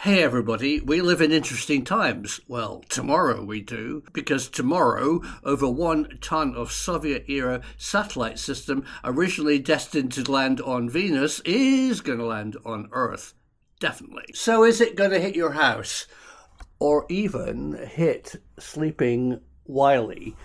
Hey everybody, we live in interesting times. Well, tomorrow we do, because tomorrow, over 1 ton of Soviet-era satellite system originally destined to land on Venus is going to land on Earth. Definitely. So is it going to hit your house? Or even hit sleeping Wiley?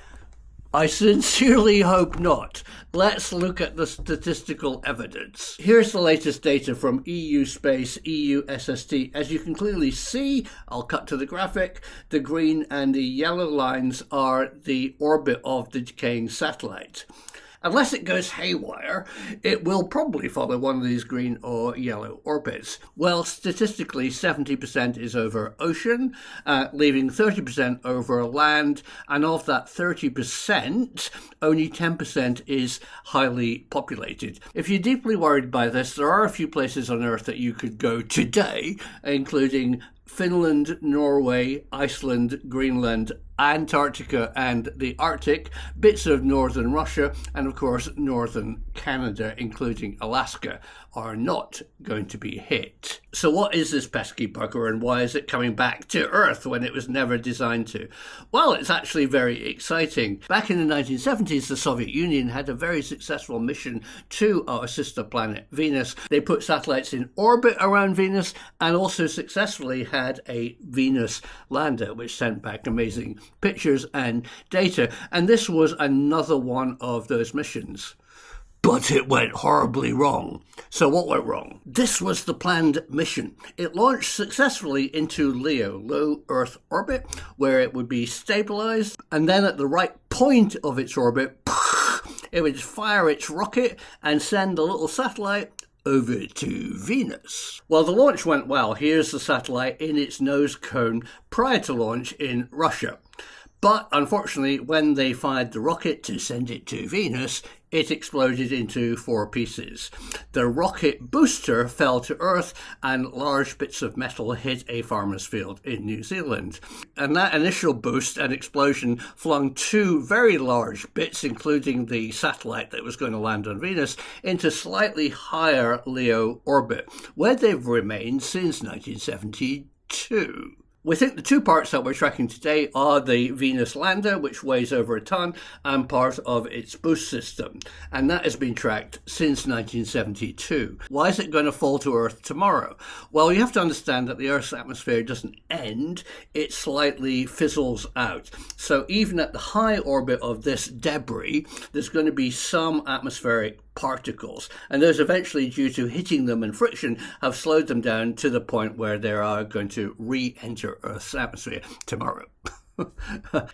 I sincerely hope not. Let's look at the statistical evidence. Here's the latest data from EU Space, EU SST. As you can clearly see, I'll cut to the graphic, the green and the yellow lines are the orbit of the decaying satellite. Unless it goes haywire, it will probably follow one of these green or yellow orbits. Well, statistically, 70% is over ocean, leaving 30% over land, and of that 30%, only 10% is highly populated. If you're deeply worried by this, there are a few places on Earth that you could go today, including Finland, Norway, Iceland, Greenland, Antarctica and the Arctic, bits of northern Russia, and of course northern Canada, including Alaska, are not going to be hit. So what is this pesky bugger and why is it coming back to Earth when it was never designed to? Well, it's actually very exciting. Back in the 1970s, the Soviet Union had a very successful mission to our sister planet Venus. They put satellites in orbit around Venus and also successfully had a Venus lander, which sent back amazing pictures and data. And this was another one of those missions. But it went horribly wrong. So what went wrong? This was the planned mission. It launched successfully into LEO, low Earth orbit, where it would be stabilized, and then at the right point of its orbit, it would fire its rocket and send the little satellite over to Venus. Well, the launch went well. Here's the satellite in its nose cone prior to launch in Russia. But unfortunately, when they fired the rocket to send it to Venus, it exploded into 4 pieces. The rocket booster fell to Earth and large bits of metal hit a farmer's field in New Zealand. And that initial boost and explosion flung 2 very large bits, including the satellite that was going to land on Venus, into slightly higher LEO orbit, where they've remained since 1972. We think the 2 parts that we're tracking today are the Venus lander, which weighs over 1 ton, and part of its boost system. And that has been tracked since 1972. Why is it going to fall to Earth tomorrow? Well, you have to understand that the Earth's atmosphere doesn't end, it slightly fizzles out. So even at the high orbit of this debris, there's going to be some atmospheric particles, and those eventually, due to hitting them and friction, have slowed them down to the point where they are going to re-enter Earth's atmosphere tomorrow.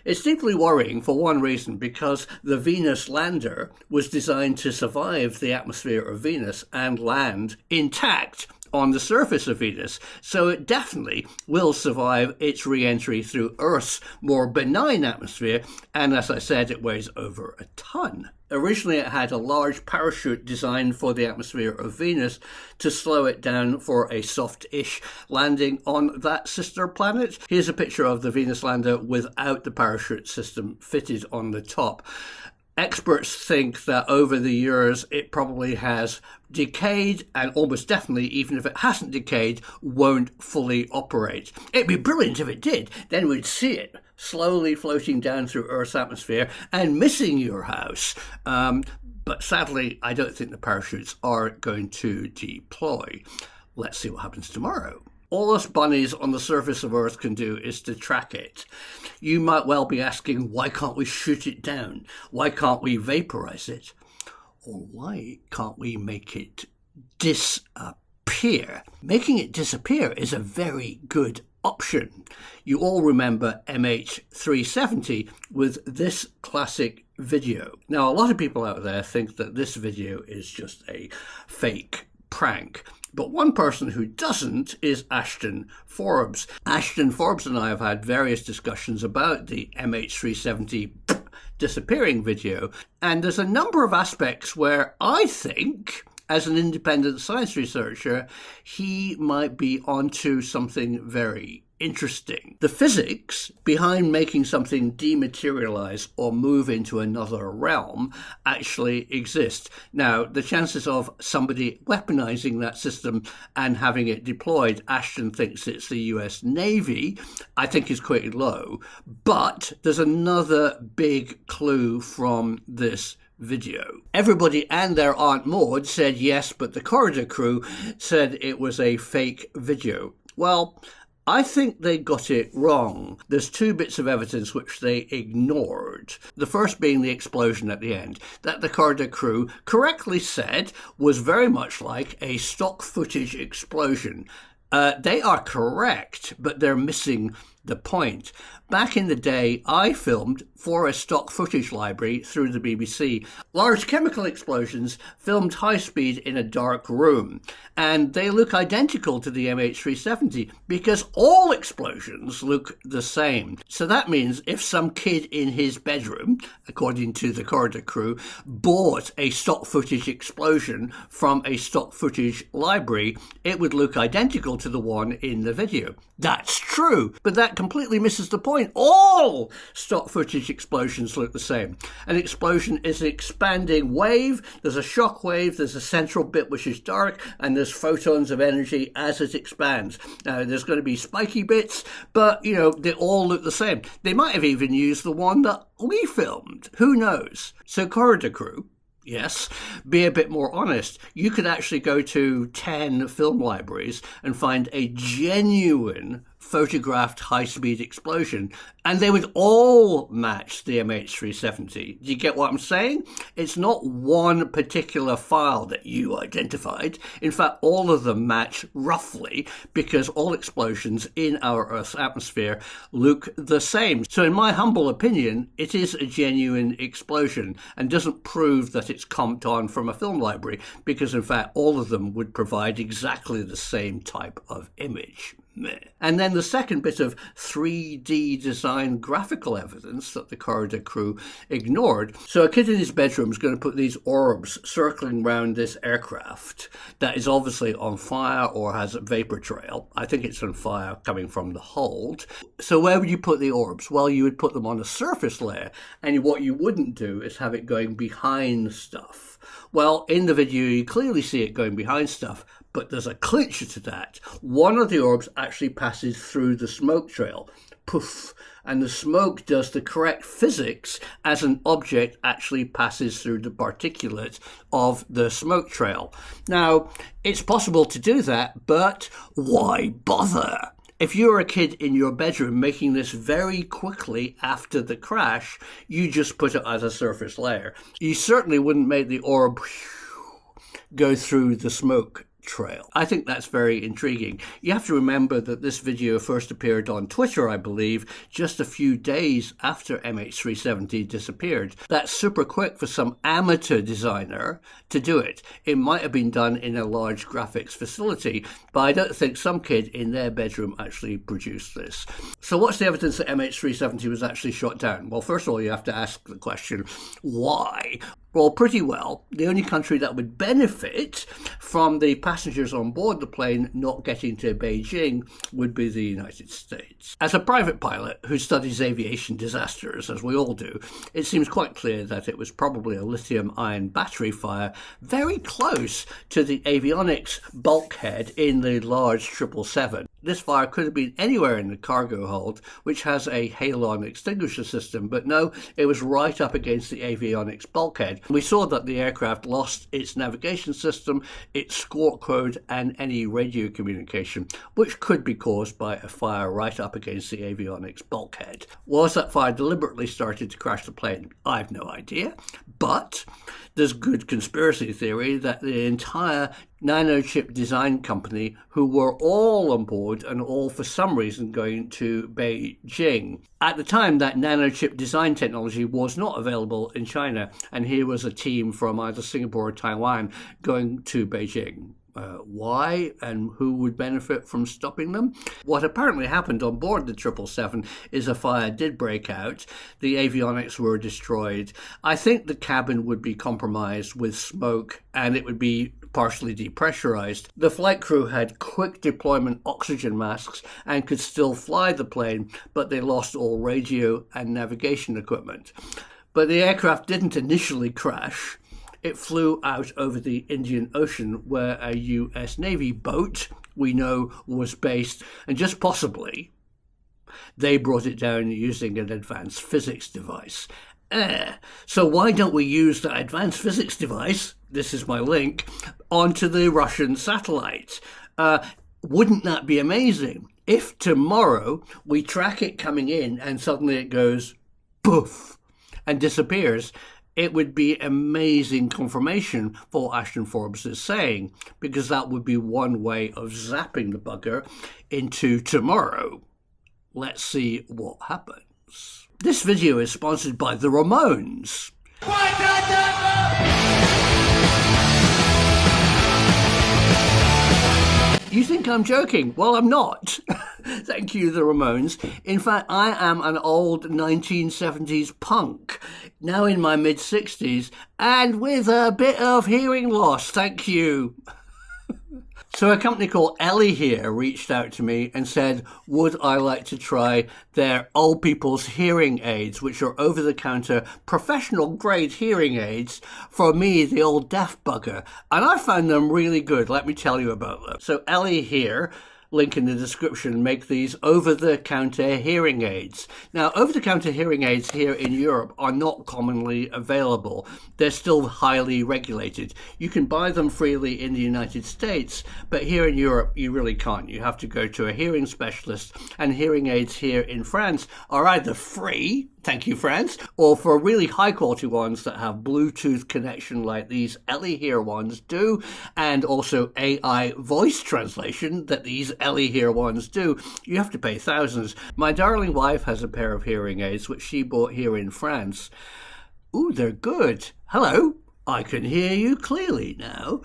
It's deeply worrying for one reason, because the Venus lander was designed to survive the atmosphere of Venus and land intact on the surface of Venus, so it definitely will survive its re-entry through Earth's more benign atmosphere, and as I said, it weighs over 1 ton. Originally, it had a large parachute designed for the atmosphere of Venus to slow it down for a soft-ish landing on that sister planet. Here's a picture of the Venus lander without the parachute system fitted on the top. Experts think that over the years it probably has decayed, and almost definitely, even if it hasn't decayed, won't fully operate. It'd be brilliant if it did. Then we'd see it slowly floating down through Earth's atmosphere and missing your house. But sadly, I don't think the parachutes are going to deploy. Let's see what happens tomorrow. All us bunnies on the surface of Earth can do is to track it. You might well be asking, why can't we shoot it down? Why can't we vaporize it? Or why can't we make it disappear? Making it disappear is a very good option. You all remember MH370 with this classic video. Now, a lot of people out there think that this video is just a fake prank. But one person who doesn't is Ashton Forbes. Ashton Forbes and I have had various discussions about the MH370 disappearing video, and there's a number of aspects where I think, as an independent science researcher, he might be onto something very interesting. The physics behind making something dematerialize or move into another realm actually exist. Now, the chances of somebody weaponizing that system and having it deployed, Ashton thinks it's the US Navy, I think is quite low. But there's another big clue from this video. Everybody and their Aunt Maud said yes, but the Corridor crew said it was a fake video. Well, I think they got it wrong. There's two bits of evidence which they ignored. The first being the explosion at the end, that the Corridor crew correctly said was very much like a stock footage explosion. They are correct, but they're missing the point. Back in the day, I filmed for a stock footage library through the BBC. Large chemical explosions filmed high speed in a dark room, and they look identical to the MH370 because all explosions look the same. So that means if some kid in his bedroom, according to the Corridor crew, bought a stock footage explosion from a stock footage library, it would look identical to the one in the video. That's true, but that completely misses the point. All stock footage explosions look the same. An explosion is an expanding wave. There's a shock wave, there's a central bit which is dark, and there's photons of energy as it expands. Now, there's going to be spiky bits, but, they all look the same. They might have even used the one that we filmed. Who knows? So, Corridor crew, yes, be a bit more honest. You could actually go to 10 film libraries and find a genuine photographed high-speed explosion, and they would all match the MH370. Do you get what I'm saying? It's not one particular file that you identified. In fact, all of them match roughly because all explosions in our Earth's atmosphere look the same. So in my humble opinion, it is a genuine explosion and doesn't prove that it's comped on from a film library because in fact all of them would provide exactly the same type of image. And then the second bit of 3D design graphical evidence that the Corridor crew ignored. So a kid in his bedroom is going to put these orbs circling around this aircraft that is obviously on fire or has a vapor trail. I think it's on fire coming from the hold. So where would you put the orbs? Well, you would put them on a surface layer. And what you wouldn't do is have it going behind stuff. Well, in the video, you clearly see it going behind stuff. But there's a clincher to that. One of the orbs actually passes through the smoke trail. Poof. And the smoke does the correct physics as an object actually passes through the particulate of the smoke trail. Now, it's possible to do that, but why bother? If you're a kid in your bedroom making this very quickly after the crash, you just put it as a surface layer. You certainly wouldn't make the orb go through the smoke trail. I think that's very intriguing. You have to remember that this video first appeared on Twitter, I believe, just a few days after MH370 disappeared. That's super quick for some amateur designer to do it. It might have been done in a large graphics facility, but I don't think some kid in their bedroom actually produced this. So what's the evidence that MH370 was actually shot down? Well, first of all, you have to ask the question, why? Well, pretty well. The only country that would benefit from the passengers on board the plane not getting to Beijing would be the United States. As a private pilot who studies aviation disasters, as we all do, it seems quite clear that it was probably a lithium-ion battery fire very close to the avionics bulkhead in the large 777. This fire could have been anywhere in the cargo hold, which has a halon extinguisher system, but no, it was right up against the avionics bulkhead. We saw that the aircraft lost its navigation system, its squawk code, and any radio communication, which could be caused by a fire right up against the avionics bulkhead. Was that fire deliberately started to crash the plane? I've no idea, but there's good conspiracy theory that the entire nanochip design company, who were all on board and all for some reason going to Beijing. At the time, that nanochip design technology was not available in China, and here was a team from either Singapore or Taiwan going to Beijing. Why and who would benefit from stopping them? What apparently happened on board the 777 is a fire did break out. The avionics were destroyed. I think the cabin would be compromised with smoke and it would be partially depressurized. The flight crew had quick deployment oxygen masks and could still fly the plane, but they lost all radio and navigation equipment. But the aircraft didn't initially crash. It flew out over the Indian Ocean where a US Navy boat we know was based, and just possibly they brought it down using an advanced physics device. So why don't we use that advanced physics device, this is my link, onto the Russian satellite? Wouldn't that be amazing? If tomorrow we track it coming in and suddenly it goes poof and disappears, it would be amazing confirmation for what Ashton Forbes is saying, because that would be one way of zapping the bugger into tomorrow. Let's see what happens. This video is sponsored by the Ramones. You think I'm joking? Well, I'm not. Thank you, the Ramones. In fact, I am an old 1970s punk, now in my mid-60s, and with a bit of hearing loss. Thank you. So a company called Ellie here reached out to me and said, would I like to try their old people's hearing aids, which are over-the-counter professional-grade hearing aids for me, the old deaf bugger. And I found them really good. Let me tell you about them. So Ellie here, link in the description, make these over-the-counter hearing aids. Now, over-the-counter hearing aids here in Europe are not commonly available. They're still highly regulated. You can buy them freely in the United States, but here in Europe, you really can't. You have to go to a hearing specialist, and hearing aids here in France are either free, thank you, France, or for really high-quality ones that have Bluetooth connection like these Ellie here ones do, and also AI voice translation that these Ellie here ones do, you have to pay thousands. My darling wife has a pair of hearing aids which she bought here in France. Ooh, they're good. Hello, I can hear you clearly now,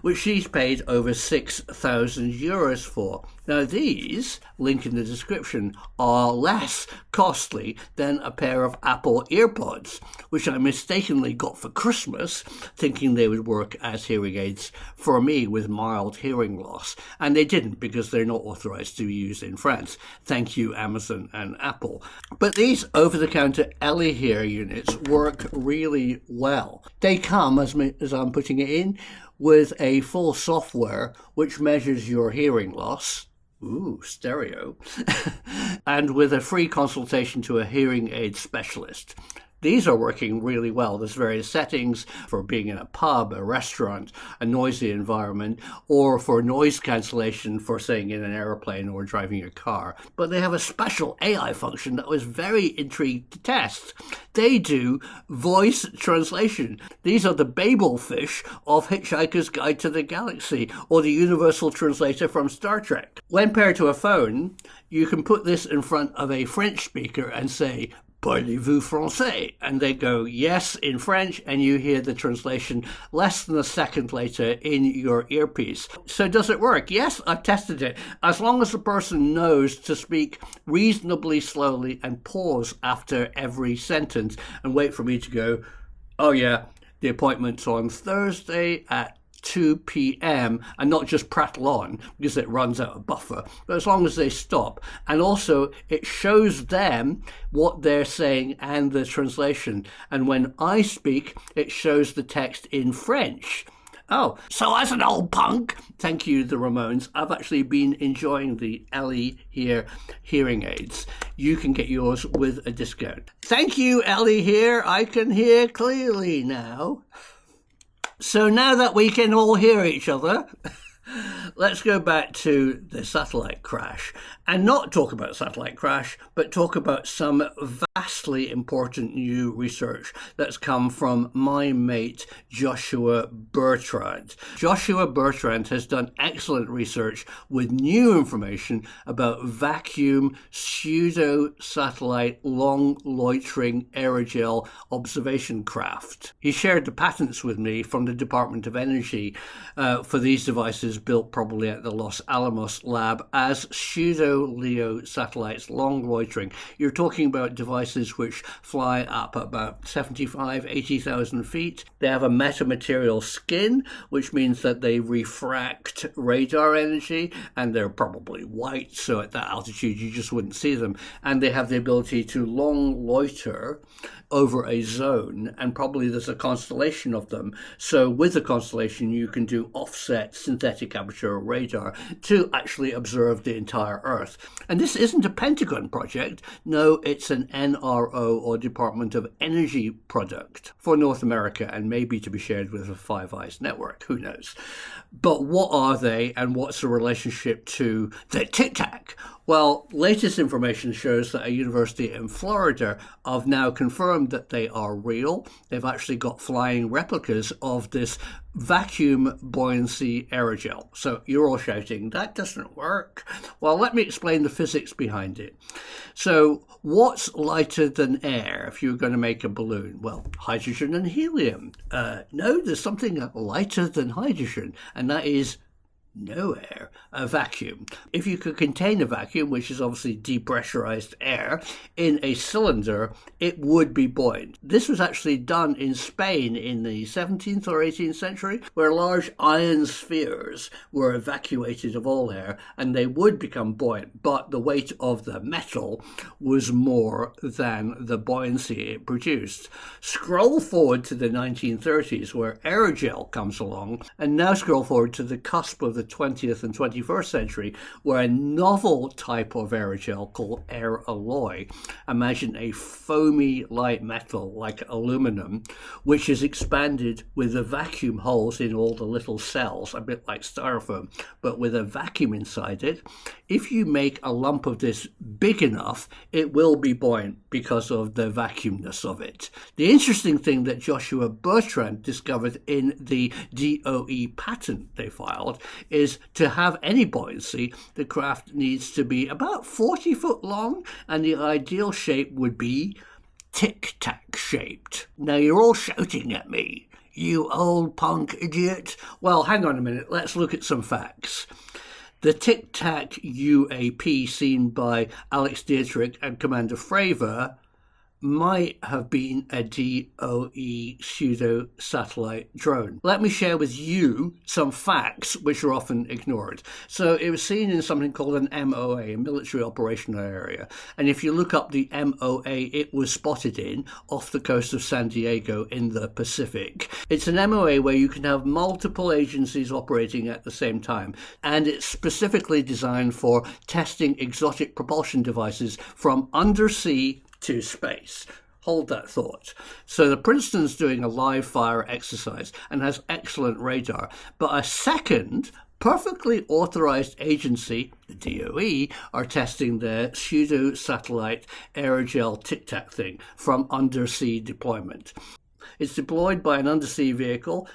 which she's paid over 6,000 euros for. Now these, link in the description, are less costly than a pair of Apple EarPods, which I mistakenly got for Christmas, thinking they would work as hearing aids for me with mild hearing loss. And they didn't, because they're not authorized to be used in France. Thank you, Amazon and Apple. But these over-the-counter Ellie Hear units work really well. They come, as I'm putting it in, with a full software which measures your hearing loss. Ooh, stereo. And with a free consultation to a hearing aid specialist. These are working really well. There's various settings for being in a pub, a restaurant, a noisy environment, or for noise cancellation for saying in an airplane or driving a car. But they have a special AI function that I was very intrigued to test. They do voice translation. These are the Babel fish of Hitchhiker's Guide to the Galaxy, or the universal translator from Star Trek. When paired to a phone, you can put this in front of a French speaker and say, "Parlez-vous français?" And they go, yes, in French, and you hear the translation less than a second later in your earpiece. So does it work? Yes, I've tested it. As long as the person knows to speak reasonably slowly and pause after every sentence and wait for me to go, oh yeah, the appointment's on Thursday at 2 p.m. and not just prattle on because it runs out of buffer, but as long as they stop. And also it shows them what they're saying and the translation. And when I speak, it shows the text in French. Oh, so as an old punk, thank you, the Ramones, I've actually been enjoying the Ellie here hearing aids. You can get yours with a discount. Thank you, Ellie here. I can hear clearly now. So now that we can all hear each other, Let's go back to the satellite crash and not talk about satellite crash, but talk about some vastly important new research that's come from my mate Joshua Bertrand. Joshua Bertrand has done excellent research with new information about vacuum pseudo-satellite long loitering aerogel observation craft. He shared the patents with me from the Department of Energy for these devices built probably at the Los Alamos lab as pseudo-LEO satellites, long loitering. You're talking about devices which fly up about 80,000 feet. They have a metamaterial skin, which means that they refract radar energy, and they're probably white, so at that altitude you just wouldn't see them. And they have the ability to long loiter over a zone, and probably there's a constellation of them. So with the constellation, you can do offset synthetic aperture radar to actually observe the entire Earth. And this isn't a Pentagon project. No, it's an NRO or Department of Energy product for North America, and maybe to be shared with the Five Eyes network. Who knows? But what are they, and what's the relationship to the Tic Tac? Well, latest information shows that a university in Florida have now confirmed that they are real. They've actually got flying replicas of this vacuum buoyancy aerogel. So you're all shouting, that doesn't work. Well, let me explain the physics behind it. So what's lighter than air if you're going to make a balloon? Well, hydrogen and helium. No, there's something lighter than hydrogen, and that is no air, a vacuum. If you could contain a vacuum, which is obviously depressurized air, in a cylinder, it would be buoyant. This was actually done in Spain in the 17th or 18th century, where large iron spheres were evacuated of all air, and they would become buoyant, but the weight of the metal was more than the buoyancy it produced. Scroll forward to the 1930s, where aerogel comes along, and now scroll forward to the cusp of the 20th and 21st century, where a novel type of aerogel called air alloy, imagine a foamy light metal like aluminum, which is expanded with the vacuum holes in all the little cells, a bit like styrofoam, but with a vacuum inside it. If you make a lump of this big enough, it will be buoyant because of the vacuumness of it. The interesting thing that Joshua Bertrand discovered in the DOE patent they filed is to have any buoyancy, the craft needs to be about 40 foot long, and the ideal shape would be tic-tac shaped. Now you're all shouting at me, you old punk idiot. Well, hang on a minute, let's look at some facts. The Tic Tac UAP seen by Alex Dietrich and Commander Fravor might have been a DOE pseudo-satellite drone. Let me share with you some facts which are often ignored. So it was seen in something called an MOA, a military operational area. And if you look up the MOA it was spotted in off the coast of San Diego in the Pacific. It's an MOA where you can have multiple agencies operating at the same time. And it's specifically designed for testing exotic propulsion devices from undersea to space. Hold that thought. So the Princeton's doing a live fire exercise and has excellent radar, but a second perfectly authorized agency, the DOE, are testing their pseudo-satellite aerogel tic-tac thing from undersea deployment. It's deployed by an undersea vehicle.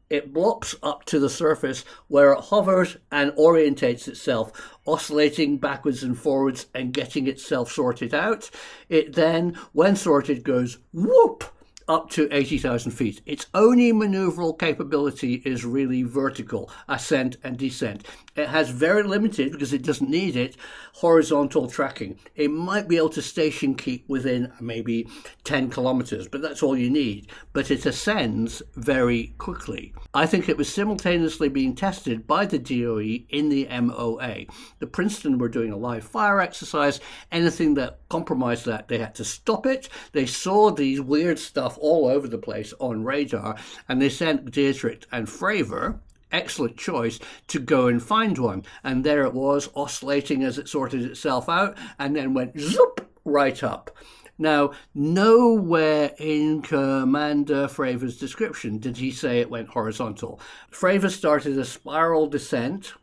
It blops up to the surface where it hovers and orientates itself, oscillating backwards and forwards and getting itself sorted out. It then, when sorted, goes whoop up to 80,000 feet. Its only maneuverable capability is really vertical, ascent and descent. It has very limited, because it doesn't need it, horizontal tracking. It might be able to station keep within maybe 10 kilometers, but that's all you need. But it ascends very quickly. I think it was simultaneously being tested by the DOE in the MOA. The Princeton were doing a live fire exercise. Anything that compromised that, they had to stop it. They saw these weird stuff all over the place on radar, and they sent Dietrich and Fravor, excellent choice, to go and find one. And there it was, oscillating as it sorted itself out, and then went zoop right up. Now, nowhere in Commander Fravor's description did he say it went horizontal. Fravor started a spiral descent,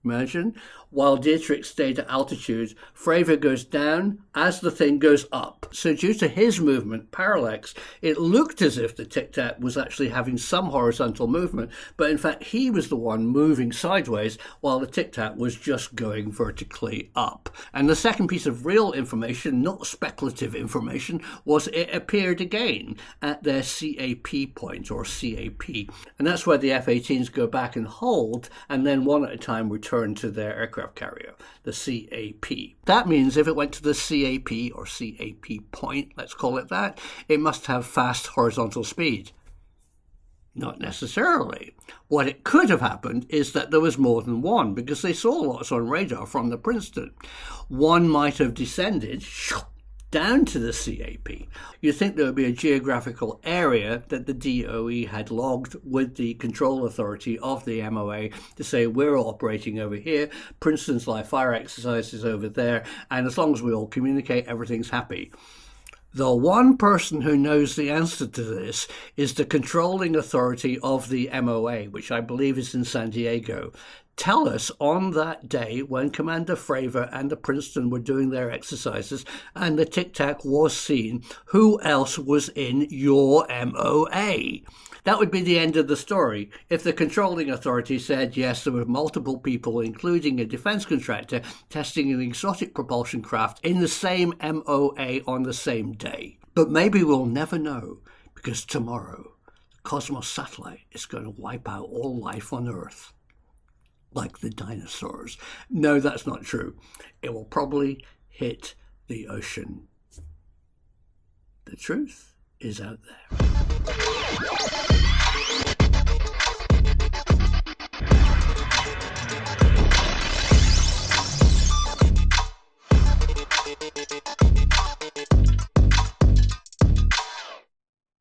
imagine, while Dietrich stayed at altitude. Fravor goes down as the thing goes up. So due to his movement, parallax, it looked as if the Tic Tac was actually having some horizontal movement, but in fact he was the one moving sideways while the Tic Tac was just going vertically up. And the second piece of real information, not speculative information, was it appeared again at their CAP point, or CAP. And that's where the F-18s go back and hold, and then one at a time return to their aircraft carrier, the CAP. That means if it went to the CAP or CAP point, let's call it that, it must have fast horizontal speed. Not necessarily. What it could have happened is that there was more than one, because they saw lots on radar from the Princeton. One might have descended down to the CAP. You'd think there would be a geographical area that the DOE had logged with the control authority of the MOA to say we're operating over here, Princeton's live fire exercise is over there, and as long as we all communicate, everything's happy. The one person who knows the answer to this is the controlling authority of the MOA, which I believe is in San Diego. Tell us on that day when Commander Fravor and the Princeton were doing their exercises and the Tic Tac was seen, who else was in your MOA? That would be the end of the story. If the controlling authority said, yes, there were multiple people, including a defense contractor, testing an exotic propulsion craft in the same MOA on the same day. But maybe we'll never know, because tomorrow, the Kosmos satellite is going to wipe out all life on Earth. Like the dinosaurs. No, that's not true. It will probably hit the ocean. The truth is out there.